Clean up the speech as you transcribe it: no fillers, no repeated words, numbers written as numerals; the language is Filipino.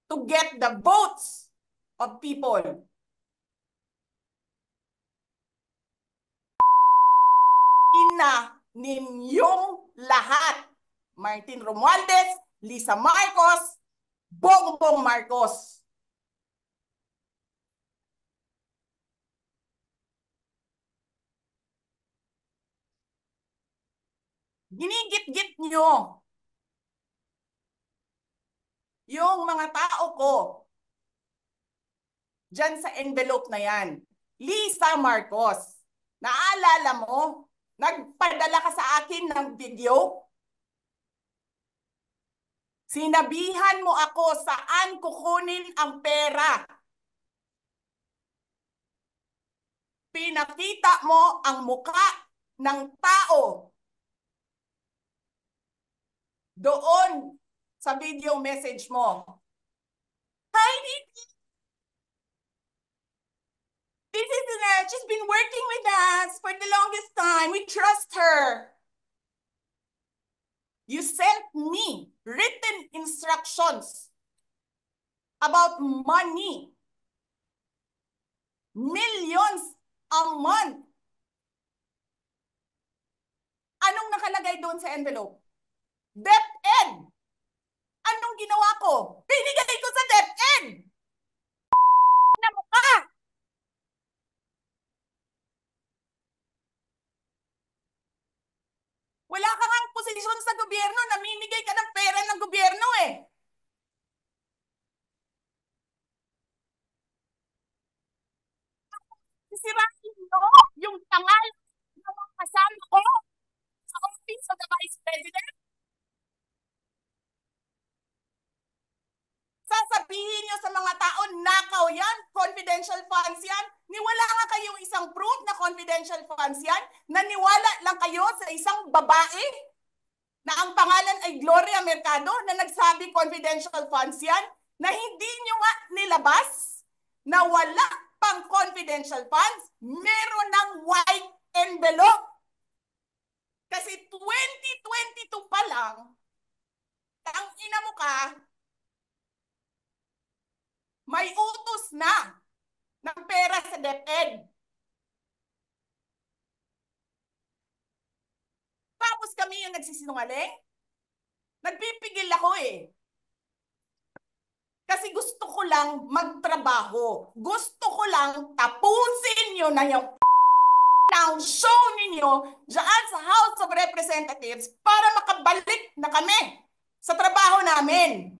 to get the votes of people. Ina ninyong lahat. Martin Romualdez, Lisa Marcos, Bongbong Marcos. Ginigit-git nyo yung mga tao ko dyan sa envelope na yan. Lisa Marcos, naalala mo? Nagpadala ka sa akin ng video. Sinabihan mo ako saan kukunin ang pera. Pinakita mo ang muka ng tao doon sa video message mo. Hi, Nikki. This is Annette. She's been working with us for the longest time. We trust her. You sent me written instructions about money. Millions a month. Anong nakalagay doon sa envelope? DepEd. Anong ginawa ko? Binigay ko sa DepEd. Na mukha. Wala ka ngang posisyon sa gobyerno. Namimigay ka ng pera ng gobyerno eh. Sisirain mo yung tangal ng mga kasama ko sa Office of the Vice President. Sasabihin nyo sa mga tao, nakaw yan, confidential funds yan. Niwala nga kayong isang proof na confidential funds yan. Naniwala lang kayo sa isang babae na ang pangalan ay Gloria Mercado na nagsabi confidential funds yan, na hindi nyo nga nilabas na wala pang confidential funds, meron ng white envelope. Kasi 2022 pa lang, ang ina mo ka, may utos na ng pera sa DepEd. Tapos kami yung nagsisinungaling? Nagpipigil ako eh. Kasi gusto ko lang magtrabaho. Gusto ko lang tapusin nyo na yung ng show ninyo dyan sa House of Representatives para makabalik na kami sa trabaho namin.